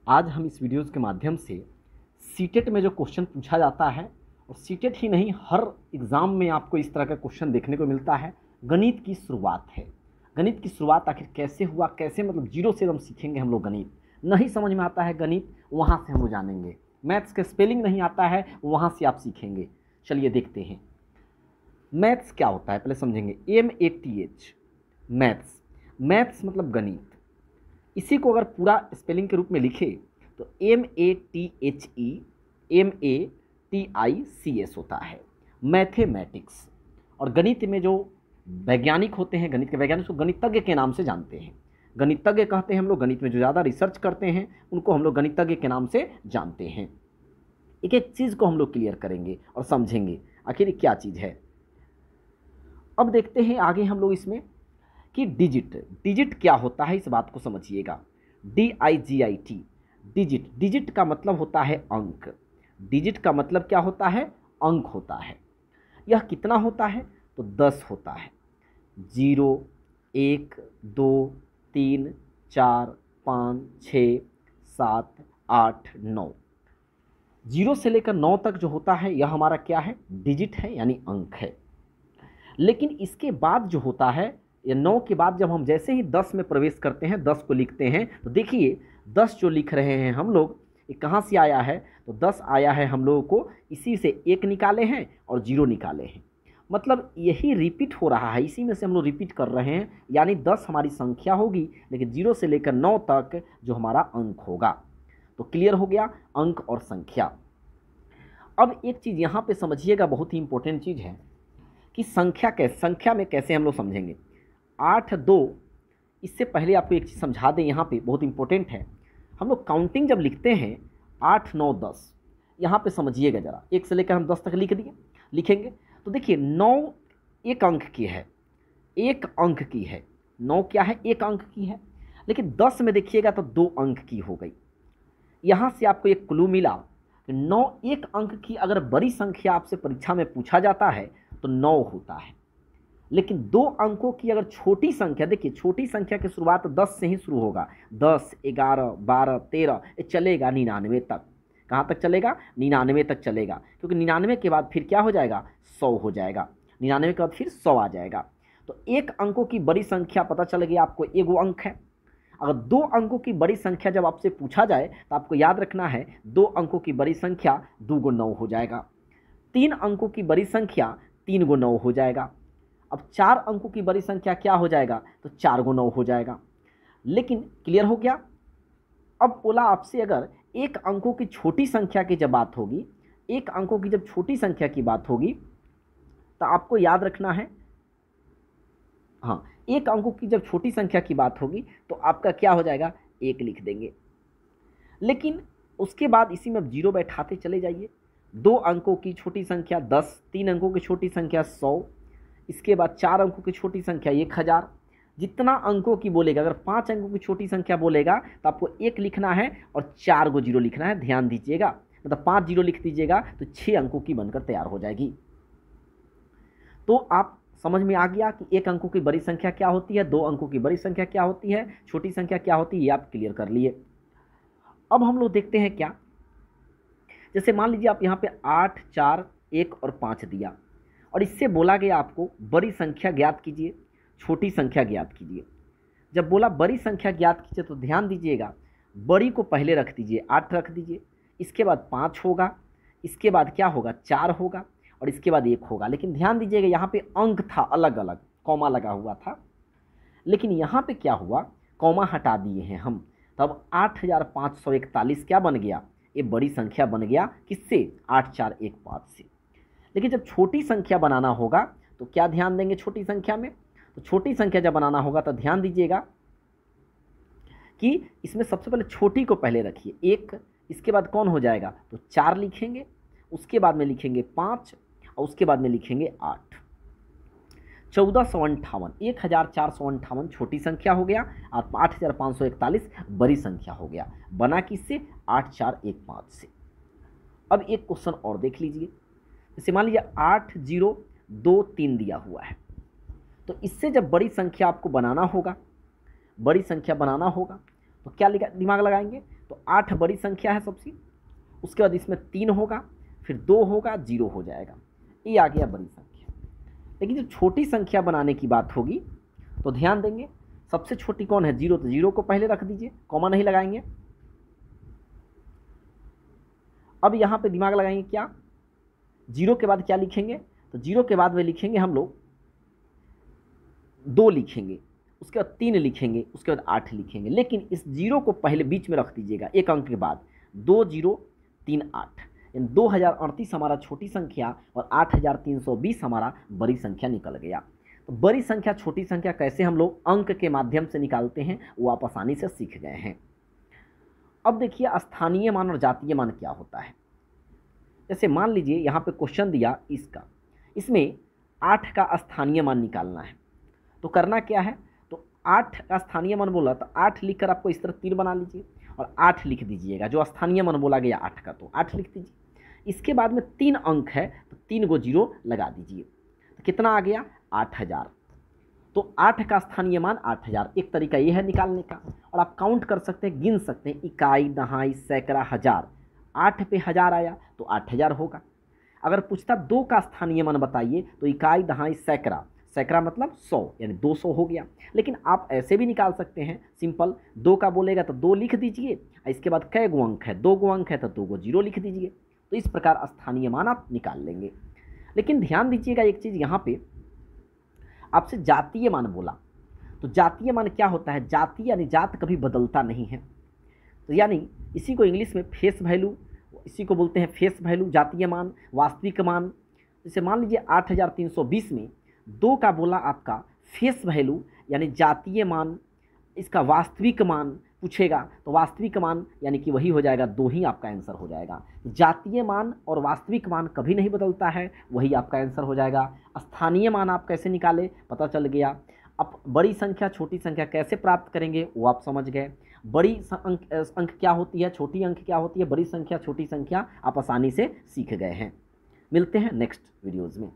आज हम इस वीडियोज़ के माध्यम से सीटेट में जो क्वेश्चन पूछा जाता है, और सीटेट ही नहीं हर एग्ज़ाम में आपको इस तरह का क्वेश्चन देखने को मिलता है, गणित की शुरुआत है। गणित की शुरुआत आखिर कैसे हुआ, कैसे मतलब जीरो से हम सीखेंगे हम लोग गणित। नहीं समझ में आता है गणित, वहाँ से हम लोग जानेंगे। मैथ्स का स्पेलिंग नहीं आता है, वहाँ से आप सीखेंगे। चलिए देखते हैं मैथ्स क्या होता है, पहले समझेंगे। MATH मैथ्स, मैथ्स मतलब गणित। इसी को अगर पूरा स्पेलिंग के रूप में लिखे तो MATHEMATICS होता है, मैथेमैटिक्स। और गणित में जो वैज्ञानिक होते हैं, गणित के वैज्ञानिक को गणितज्ञ के नाम से जानते हैं। गणितज्ञ कहते हैं हम लोग, गणित में जो ज़्यादा रिसर्च करते हैं उनको हम लोग गणितज्ञ के नाम से जानते हैं। एक एक चीज़ को हम लोग क्लियर करेंगे और समझेंगे आखिर ये क्या चीज़ है। अब देखते हैं आगे हम लोग इसमें कि डिजिट, डिजिट क्या होता है, इस बात को समझिएगा। DIGIT, डिजिट, डिजिट का मतलब होता है अंक। डिजिट का मतलब क्या होता है, अंक होता है। यह कितना होता है, तो 10 होता है। 0, 1, 2, 3, 4, 5, 6, 7, 8, 9। 0 से लेकर 9 तक जो होता है यह हमारा क्या है, डिजिट है, यानी अंक है। लेकिन इसके बाद जो होता है, या 9 के बाद जब हम जैसे ही 10 में प्रवेश करते हैं, 10 को लिखते हैं, तो देखिए 10 जो लिख रहे हैं हम लोग, ये कहाँ से आया है, तो 10 आया है हम लोगों को इसी से 1 निकाले हैं और 0 निकाले हैं। मतलब यही रिपीट हो रहा है, इसी में से हम लोग रिपीट कर रहे हैं। यानी 10 हमारी संख्या होगी, लेकिन 0 से लेकर 9 तक जो हमारा अंक होगा। तो क्लियर हो गया अंक और संख्या। अब एक चीज़ यहाँ पे समझिएगा, बहुत ही इंपॉर्टेंट चीज़ है कि संख्या में कैसे हम लोग समझेंगे। 8, 2, इससे पहले आपको एक चीज़ समझा दें, यहाँ पे बहुत इंपॉर्टेंट है। हम लोग काउंटिंग जब लिखते हैं 8, 9, 10, यहाँ पे समझिएगा ज़रा। 1 से लेकर हम 10 तक लिखेंगे तो देखिए 9 1 अंक की है, 1 अंक की है। 9 क्या है, 1 अंक की है। लेकिन 10 में देखिएगा तो 2 अंक की हो गई। यहाँ से आपको एक क्लू मिला कि 9 1 अंक की अगर बड़ी संख्या आपसे परीक्षा में पूछा जाता है तो 9 होता है। लेकिन 2 अंकों की अगर छोटी संख्या, देखिए छोटी संख्या की शुरुआत 10 से ही शुरू होगा। 10, 11, 12, 13, ये चलेगा 99 तक। कहाँ तक चलेगा, 99 तक चलेगा, क्योंकि 99 के बाद फिर क्या हो जाएगा, 100 हो जाएगा। 99 के बाद फिर 100 आ जाएगा। तो 1 अंकों की बड़ी संख्या पता चल गई आपको, 1 अंक है। अगर 2 अंकों की बड़ी संख्या जब आपसे पूछा जाए तो आपको याद रखना है 2 अंकों की बड़ी संख्या 2 × 9 हो जाएगा। 3 अंकों की बड़ी संख्या 3 × 9 हो जाएगा। अब 4 अंकों की बड़ी संख्या क्या हो जाएगा, तो 4 × 9 हो जाएगा। लेकिन क्लियर हो गया। अब बोला आपसे अगर 1 अंकों की छोटी संख्या की जब बात होगी, 1 अंकों की जब छोटी संख्या की बात होगी, तो आपको याद रखना है, हाँ, 1 अंकों की जब छोटी संख्या की बात होगी तो आपका क्या हो जाएगा, 1 लिख देंगे। लेकिन उसके बाद इसी में 0 बैठाते चले जाइए। 2 अंकों की छोटी संख्या 10, 3 अंकों की छोटी संख्या 100, इसके बाद 4 अंकों की छोटी संख्या 1000। जितना अंकों की बोलेगा, अगर 5 अंकों की छोटी संख्या बोलेगा तो आपको 1 लिखना है और 4 को 0 लिखना है, ध्यान दीजिएगा। मतलब 5 0 लिख दीजिएगा तो 6 अंकों की बनकर तैयार हो जाएगी। तो आप समझ में आ गया कि 1 अंकों की बड़ी संख्या क्या होती है, 2 अंकों की बड़ी संख्या क्या होती है, छोटी संख्या क्या होती है, ये आप क्लियर कर लिए। अब हम लोग देखते हैं क्या, जैसे मान लीजिए आप यहाँ पे 8, 4, 1 और 5 दिया, और इससे बोला गया आपको बड़ी संख्या ज्ञात कीजिए, छोटी संख्या ज्ञात कीजिए। जब बोला बड़ी संख्या ज्ञात कीजिए तो ध्यान दीजिएगा, बड़ी को पहले रख दीजिए, 8 रख दीजिए, इसके बाद 5 होगा, इसके बाद क्या होगा, 4 होगा, और इसके बाद 1 होगा। लेकिन ध्यान दीजिएगा यहाँ पे अंक था अलग अलग, कॉमा लगा हुआ था। लेकिन यहाँ पे क्या हुआ, कॉमा हटा दिए हैं हम, तब 8541 क्या बन गया, ये बड़ी संख्या बन गया। किससे, 8415 से। लेकिन जब छोटी संख्या बनाना होगा तो क्या ध्यान देंगे छोटी संख्या में, तो छोटी संख्या जब बनाना होगा तो ध्यान दीजिएगा कि इसमें सबसे पहले छोटी को पहले रखिए, 1, इसके बाद कौन हो जाएगा, तो 4 लिखेंगे, उसके बाद में लिखेंगे 5, और उसके बाद में लिखेंगे 8। 1458, 1458 छोटी संख्या हो गया, और 8541 बड़ी संख्या हो गया। बना किससे, 8415 से। अब एक क्वेश्चन और देख लीजिए, जैसे मान लीजिए 8023 दिया हुआ है, तो इससे जब बड़ी संख्या आपको बनाना होगा, बड़ी संख्या बनाना होगा तो क्या दिमाग लगाएंगे, तो 8 बड़ी संख्या है सबसे, उसके बाद इसमें 3 होगा, फिर 2 होगा, 0 हो जाएगा, ये आ गया बड़ी संख्या। लेकिन जब छोटी संख्या बनाने की बात होगी तो ध्यान देंगे, सबसे छोटी कौन है? 0, तो 0 को पहले रख दीजिए, कॉमा नहीं लगाएंगे। अब यहाँ पे दिमाग लगाएंगे, क्या 0 के बाद क्या लिखेंगे? तो 0 के बाद में लिखेंगे हम लोग 2 लिखेंगे, उसके बाद 3 लिखेंगे, उसके बाद 8 लिखेंगे। लेकिन इस 0 को पहले बीच में रख दीजिएगा, एक अंक के बाद, 2 0 3 8, यानी 2038 हमारा छोटी संख्या और 8320 हमारा बड़ी संख्या निकल गया। तो बड़ी संख्या छोटी संख्या कैसे हम लोग अंक के माध्यम से निकालते हैं वो आप आसानी से सीख गए हैं। अब देखिए स्थानीय मान और जातीय मान क्या होता है। जैसे मान लीजिए यहाँ पे क्वेश्चन दिया इसका, इसमें 8 का स्थानीय मान निकालना है, तो करना क्या है? तो 8 का स्थानीय मान बोला तो 8 लिखकर आपको इस तरह तीर बना लीजिए और 8 लिख दीजिएगा, जो स्थानीय मान बोला गया 8 का, तो 8 लिख दीजिए। इसके बाद में 3 अंक है तो 3 को 0 लगा दीजिए, तो कितना आ गया? 8000। तो 8 का स्थानीय मान 8000, एक तरीका ये है निकालने का। और आप काउंट कर सकते हैं, गिन सकते हैं, इकाई, दहाई, सैकड़ा, हजार। 8 पे 1000 आया तो 8000 होगा। अगर पूछता 2 का स्थानीय मान बताइए तो इकाई, दहाई, सैकड़ा, सैकड़ा मतलब 100, यानी 200 हो गया। लेकिन आप ऐसे भी निकाल सकते हैं, सिंपल, 2 का बोलेगा तो 2 लिख दीजिए, इसके बाद कै गो अंक है? 2 गो अंक है तो 2 को 0 लिख दीजिए। तो इस प्रकार स्थानीय मान आप निकाल लेंगे। लेकिन ध्यान दीजिएगा एक चीज़, यहाँ पे आपसे जातीय मान बोला, तो जातीय मान क्या होता है? जाति यानी जात कभी बदलता नहीं है, तो यानी इसी को इंग्लिश में फेस वैल्यू, इसी को बोलते हैं फेस वैल्यू, जातीय मान, वास्तविक मान। जैसे मान लीजिए 8320 में 2 का बोला आपका फेस वैल्यू यानी जातीय मान, इसका वास्तविक मान पूछेगा तो वास्तविक मान यानी कि वही हो जाएगा 2 ही आपका आंसर हो जाएगा। जातीय मान और वास्तविक मान कभी नहीं बदलता है, वही आपका आंसर हो जाएगा। स्थानीय मान आप कैसे निकाले पता चल गया। अब बड़ी संख्या छोटी संख्या कैसे प्राप्त करेंगे वो आप समझ गए। बड़ी अंक क्या होती है, छोटी अंक क्या होती है, बड़ी संख्या छोटी संख्या आप आसानी से सीख गए हैं। मिलते हैं नेक्स्ट वीडियोज़ में।